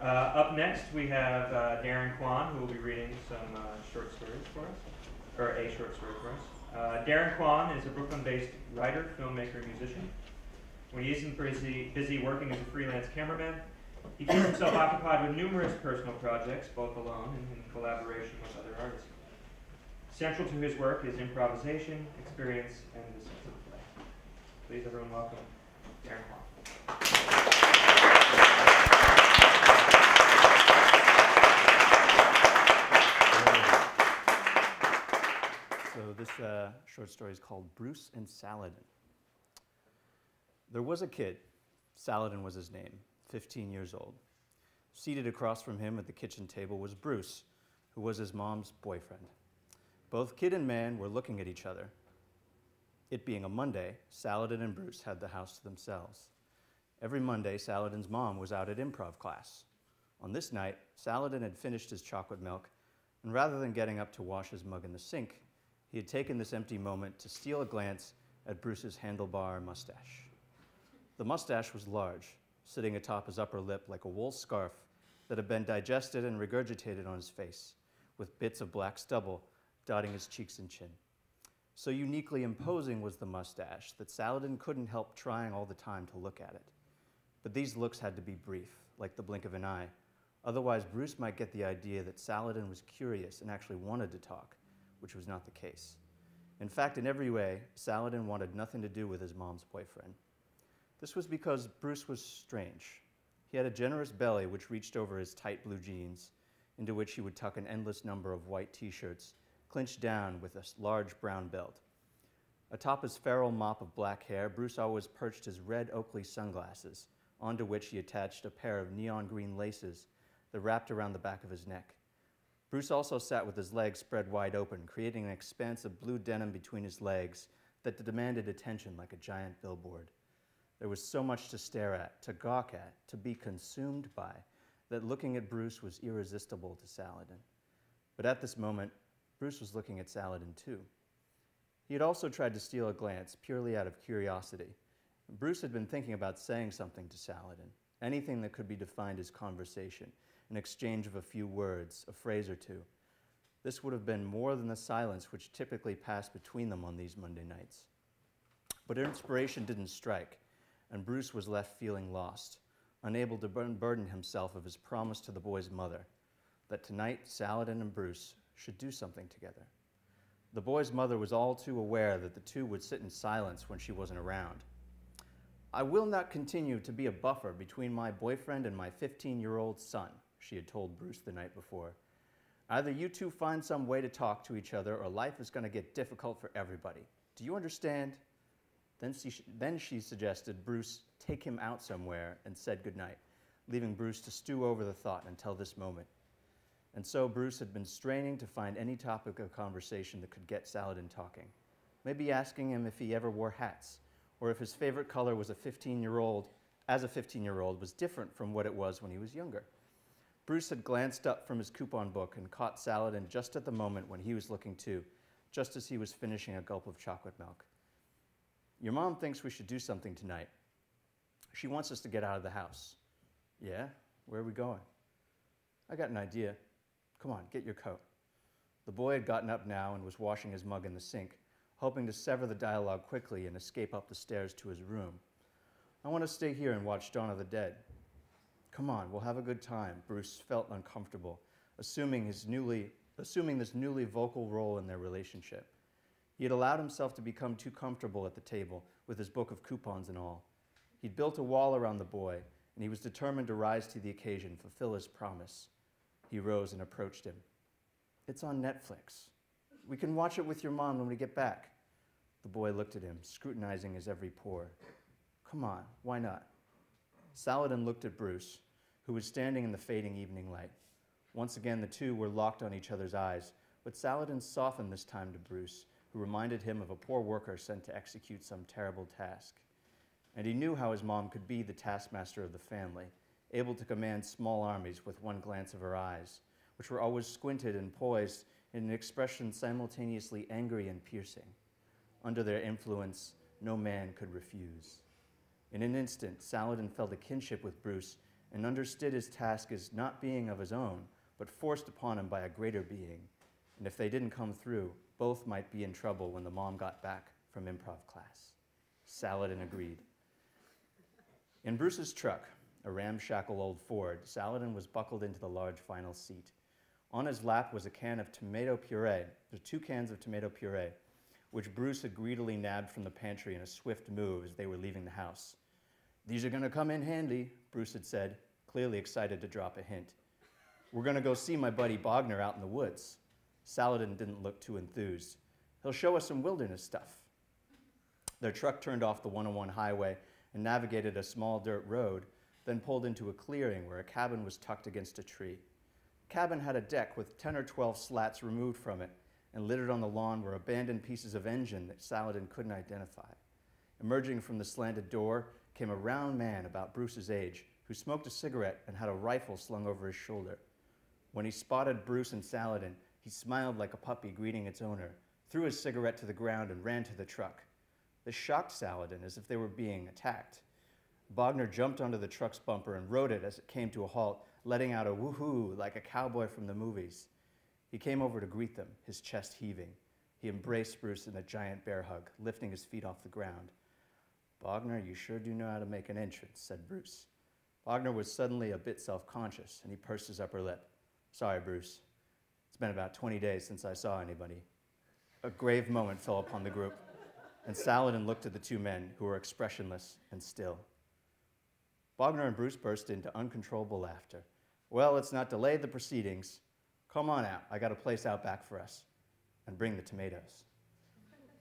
Up next, we have Darin Quan, who will be reading some short stories for us, or a short story for us. Darin Quan is a Brooklyn-based writer, filmmaker, and musician. When he isn't busy working as a freelance cameraman, he keeps himself occupied with numerous personal projects, both alone and in collaboration with other artists. Central to his work is improvisation, experience, and the sense of play. Please, everyone, welcome Darin Quan. So this short story is called Bruce and Saladin. There was a kid, Saladin was his name, 15 years old. Seated across from him at the kitchen table was Bruce, who was his mom's boyfriend. Both kid and man were looking at each other. It being a Monday, Saladin and Bruce had the house to themselves. Every Monday, Saladin's mom was out at improv class. On this night, Saladin had finished his chocolate milk, and rather than getting up to wash his mug in the sink, he had taken this empty moment to steal a glance at Bruce's handlebar mustache. The mustache was large, sitting atop his upper lip like a wool scarf that had been digested and regurgitated on his face, with bits of black stubble dotting his cheeks and chin. So uniquely imposing was the mustache that Saladin couldn't help trying all the time to look at it. But these looks had to be brief, like the blink of an eye. Otherwise, Bruce might get the idea that Saladin was curious and actually wanted to talk, which was not the case. In fact, in every way, Saladin wanted nothing to do with his mom's boyfriend. This was because Bruce was strange. He had a generous belly which reached over his tight blue jeans, into which he would tuck an endless number of white t-shirts, clinched down with a large brown belt. Atop his feral mop of black hair, Bruce always perched his red Oakley sunglasses, onto which he attached a pair of neon green laces that wrapped around the back of his neck. Bruce also sat with his legs spread wide open, creating an expanse of blue denim between his legs that demanded attention like a giant billboard. There was so much to stare at, to gawk at, to be consumed by, that looking at Bruce was irresistible to Saladin. But at this moment, Bruce was looking at Saladin too. He had also tried to steal a glance, purely out of curiosity. Bruce had been thinking about saying something to Saladin, anything that could be defined as conversation, an exchange of a few words, a phrase or two. This would have been more than the silence which typically passed between them on these Monday nights. But inspiration didn't strike, and Bruce was left feeling lost, unable to burden himself of his promise to the boy's mother, that tonight Saladin and Bruce should do something together. The boy's mother was all too aware that the two would sit in silence when she wasn't around. "I will not continue to be a buffer between my boyfriend and my 15-year-old son," she had told Bruce the night before. "Either you two find some way to talk to each other or life is going to get difficult for everybody. Do you understand?" Then she suggested Bruce take him out somewhere and said goodnight, leaving Bruce to stew over the thought until this moment. And so Bruce had been straining to find any topic of conversation that could get Saladin talking. Maybe asking him if he ever wore hats, or if his favorite color was as a 15-year-old was different from what it was when he was younger. Bruce had glanced up from his coupon book and caught Saladin just at the moment when he was looking too, just as he was finishing a gulp of chocolate milk. "Your mom thinks we should do something tonight. She wants us to get out of the house." "Yeah? Where are we going?" "I got an idea. Come on, get your coat." The boy had gotten up now and was washing his mug in the sink, hoping to sever the dialogue quickly and escape up the stairs to his room. "I want to stay here and watch Dawn of the Dead." "Come on, we'll have a good time." Bruce felt uncomfortable, assuming this newly vocal role in their relationship. He had allowed himself to become too comfortable at the table, with his book of coupons and all. He'd built a wall around the boy, and he was determined to rise to the occasion, fulfill his promise. He rose and approached him. "It's on Netflix. We can watch it with your mom when we get back." The boy looked at him, scrutinizing his every pore. "Come on, why not?" Saladin looked at Bruce, who was standing in the fading evening light. Once again, the two were locked on each other's eyes, but Saladin softened this time to Bruce, who reminded him of a poor worker sent to execute some terrible task. And he knew how his mom could be the taskmaster of the family, able to command small armies with one glance of her eyes, which were always squinted and poised in an expression simultaneously angry and piercing. Under their influence, no man could refuse. In an instant, Saladin felt a kinship with Bruce and understood his task as not being of his own, but forced upon him by a greater being. And if they didn't come through, both might be in trouble when the mom got back from improv class. Saladin agreed. In Bruce's truck, a ramshackle old Ford, Saladin was buckled into the large final seat. On his lap was a can of tomato puree. There's 2 cans of tomato puree, which Bruce had greedily nabbed from the pantry in a swift move as they were leaving the house. "These are going to come in handy," Bruce had said, clearly excited to drop a hint. "We're going to go see my buddy Bogner out in the woods." Saladin didn't look too enthused. "He'll show us some wilderness stuff." Their truck turned off the 101 highway and navigated a small dirt road, then pulled into a clearing where a cabin was tucked against a tree. The cabin had a deck with 10 or 12 slats removed from it, and littered on the lawn were abandoned pieces of engine that Saladin couldn't identify. Emerging from the slanted door came a round man about Bruce's age who smoked a cigarette and had a rifle slung over his shoulder. When he spotted Bruce and Saladin, he smiled like a puppy greeting its owner, threw his cigarette to the ground, and ran to the truck. This shocked Saladin as if they were being attacked. Bogner jumped onto the truck's bumper and rode it as it came to a halt, letting out a woohoo like a cowboy from the movies. He came over to greet them, his chest heaving. He embraced Bruce in a giant bear hug, lifting his feet off the ground. "Bogner, you sure do know how to make an entrance," said Bruce. Bogner was suddenly a bit self-conscious, and he pursed his upper lip. "Sorry, Bruce. It's been about 20 days since I saw anybody." A grave moment fell upon the group, and Saladin looked at the 2 men, who were expressionless and still. Bogner and Bruce burst into uncontrollable laughter. "Well, let's not delay the proceedings. Come on out. I got a place out back for us. And bring the tomatoes."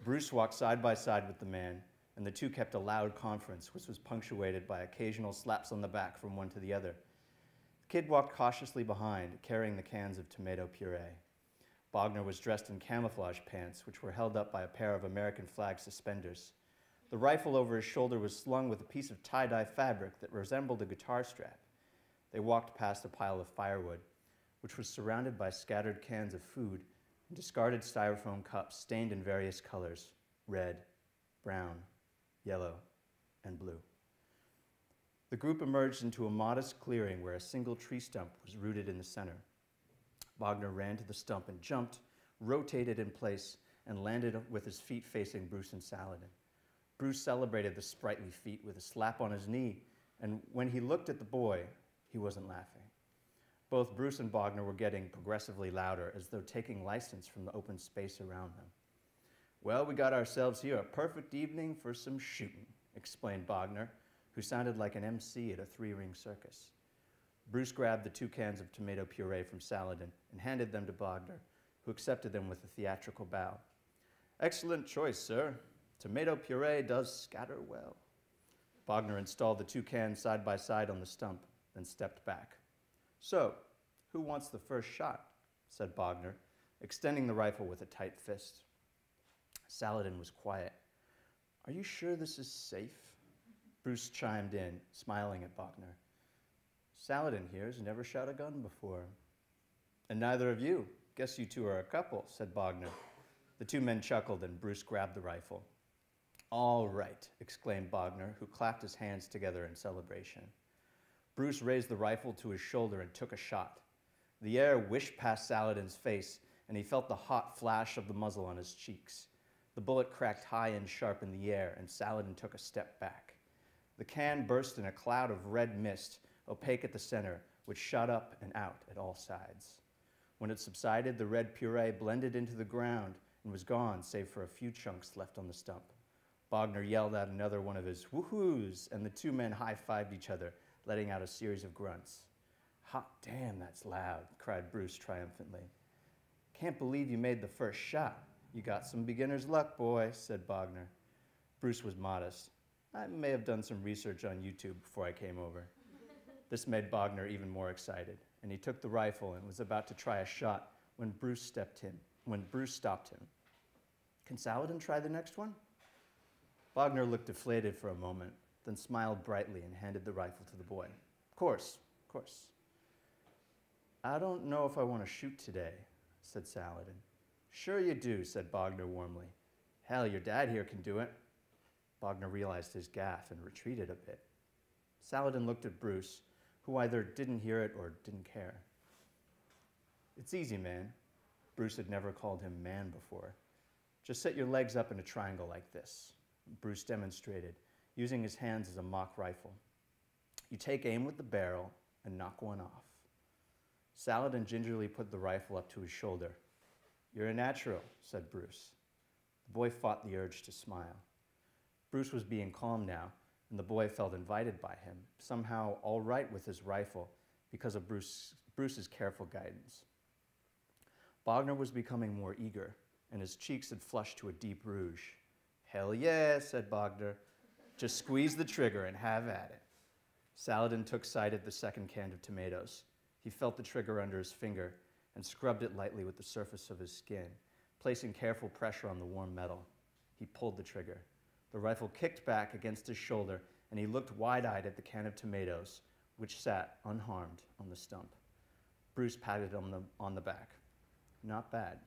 Bruce walked side by side with the man, and the 2 kept a loud conference, which was punctuated by occasional slaps on the back from one to the other. The kid walked cautiously behind, carrying the cans of tomato puree. Bogner was dressed in camouflage pants, which were held up by a pair of American flag suspenders. The rifle over his shoulder was slung with a piece of tie-dye fabric that resembled a guitar strap. They walked past a pile of firewood, which was surrounded by scattered cans of food and discarded styrofoam cups stained in various colors: red, brown, yellow, and blue. The group emerged into a modest clearing where a single tree stump was rooted in the center. Bogner ran to the stump and jumped, rotated in place, and landed with his feet facing Bruce and Saladin. Bruce celebrated the sprightly feat with a slap on his knee, and when he looked at the boy, he wasn't laughing. Both Bruce and Bogner were getting progressively louder, as though taking license from the open space around them. "Well, we got ourselves here a perfect evening for some shooting," explained Bogner, who sounded like an MC at a 3-ring circus. Bruce grabbed the 2 cans of tomato puree from Saladin and handed them to Bogner, who accepted them with a theatrical bow. "Excellent choice, sir. Tomato puree does scatter well." Bogner installed the 2 cans side by side on the stump, then stepped back. "So, who wants the first shot?" said Bogner, extending the rifle with a tight fist. Saladin was quiet. "Are you sure this is safe?" Bruce chimed in, smiling at Bogner. "Saladin here has never shot a gun before." "And neither of you. Guess you 2 are a couple," said Bogner. The 2 men chuckled, and Bruce grabbed the rifle. "All right," exclaimed Bogner, who clapped his hands together in celebration. Bruce raised the rifle to his shoulder and took a shot. The air whished past Saladin's face, and he felt the hot flash of the muzzle on his cheeks. The bullet cracked high and sharp in the air, and Saladin took a step back. The can burst in a cloud of red mist, opaque at the center, which shot up and out at all sides. When it subsided, the red puree blended into the ground and was gone, save for a few chunks left on the stump. Bogner yelled out another one of his woohoos, and the 2 men high-fived each other, letting out a series of grunts. "Hot damn, that's loud," cried Bruce triumphantly. "Can't believe you made the first shot. You got some beginner's luck, boy," said Bogner. Bruce was modest. "I may have done some research on YouTube before I came over." This made Bogner even more excited, and he took the rifle and was about to try a shot when Bruce stopped him. "Can Saladin try the next one?" Bogner looked deflated for a moment, then smiled brightly and handed the rifle to the boy. Of course. "I don't know if I want to shoot today," said Saladin. "Sure you do," said Bogner warmly. "Hell, your dad here can do it." Bogner realized his gaffe and retreated a bit. Saladin looked at Bruce, who either didn't hear it or didn't care. It's easy, man. Bruce had never called him man before. Just set your legs up in a triangle like this. Bruce demonstrated, using his hands as a mock rifle. You take aim with the barrel and knock one off. Saladin gingerly put the rifle up to his shoulder. You're a natural, said Bruce. The boy fought the urge to smile. Bruce was being calm now, and the boy felt invited by him, somehow all right with his rifle because of Bruce's careful guidance. Bogner was becoming more eager, and his cheeks had flushed to a deep rouge. Hell yeah, said Bogner. Just squeeze the trigger and have at it. Saladin took sight of the second can of tomatoes. He felt the trigger under his finger and scrubbed it lightly with the surface of his skin, placing careful pressure on the warm metal. He pulled the trigger. The rifle kicked back against his shoulder, and he looked wide-eyed at the can of tomatoes, which sat unharmed on the stump. Bruce patted him on the back. Not bad.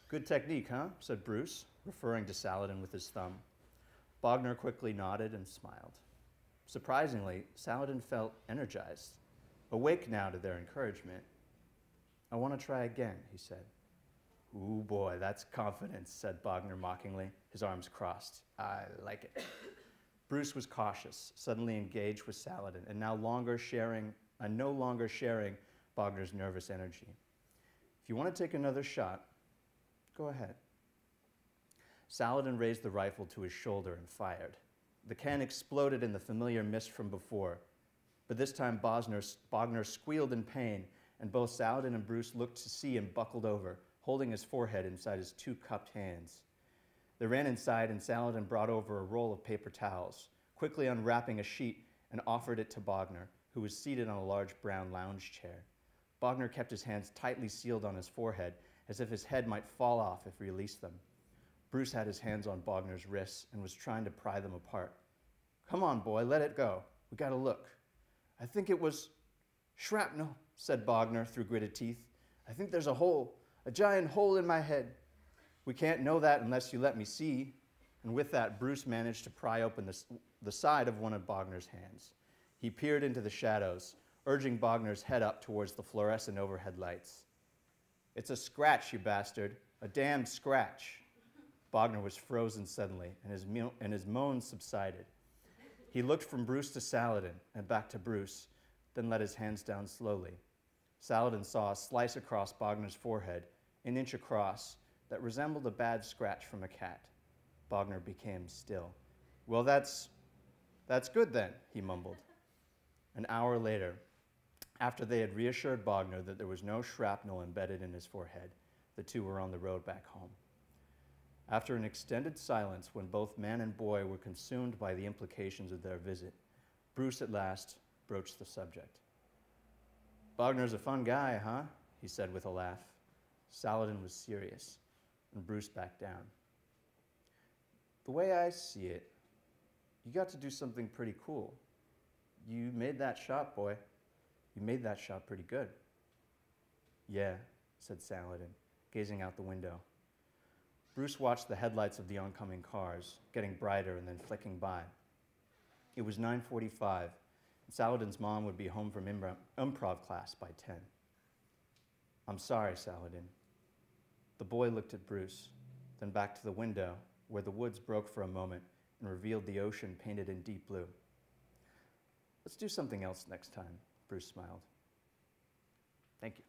Good technique, huh? Said Bruce, referring to Saladin with his thumb. Bogner quickly nodded and smiled. Surprisingly, Saladin felt energized, awake now to their encouragement. I want to try again, he said. Ooh, boy, that's confidence, said Bogner mockingly, his arms crossed. I like it. Bruce was cautious, suddenly engaged with Saladin, and no longer sharing Bogner's nervous energy. If you want to take another shot, go ahead. Saladin raised the rifle to his shoulder and fired. The can exploded in the familiar mist from before, but this time Bogner squealed in pain, and both Saladin and Bruce looked to see him buckled over, holding his forehead inside his two cupped hands. They ran inside, and Saladin brought over a roll of paper towels, quickly unwrapping a sheet and offered it to Bogner, who was seated on a large brown lounge chair. Bogner kept his hands tightly sealed on his forehead, as if his head might fall off if he released them. Bruce had his hands on Bogner's wrists and was trying to pry them apart. Come on, boy, let it go. We gotta look. I think it was shrapnel, said Bogner through gritted teeth. I think there's a hole, a giant hole in my head. We can't know that unless you let me see. And with that, Bruce managed to pry open the side of one of Bogner's hands. He peered into the shadows, urging Bogner's head up towards the fluorescent overhead lights. It's a scratch, you bastard. A damned scratch. Bogner was frozen suddenly, and his moans subsided. He looked from Bruce to Saladin and back to Bruce, then let his hands down slowly. Saladin saw a slice across Bogner's forehead, an inch across, that resembled a bad scratch from a cat. Bogner became still. Well, that's good then, he mumbled. An hour later, after they had reassured Bogner that there was no shrapnel embedded in his forehead, the two were on the road back home. After an extended silence when both man and boy were consumed by the implications of their visit, Bruce at last broached the subject. Bogner's a fun guy, huh? He said with a laugh. Saladin was serious, and Bruce backed down. The way I see it, you got to do something pretty cool. You made that shot, boy. You made that shot pretty good. Yeah, said Saladin, gazing out the window. Bruce watched the headlights of the oncoming cars, getting brighter and then flicking by. It was 9:45, and Saladin's mom would be home from improv class by 10. I'm sorry, Saladin. The boy looked at Bruce, then back to the window, where the woods broke for a moment and revealed the ocean painted in deep blue. Let's do something else next time, Bruce smiled. Thank you.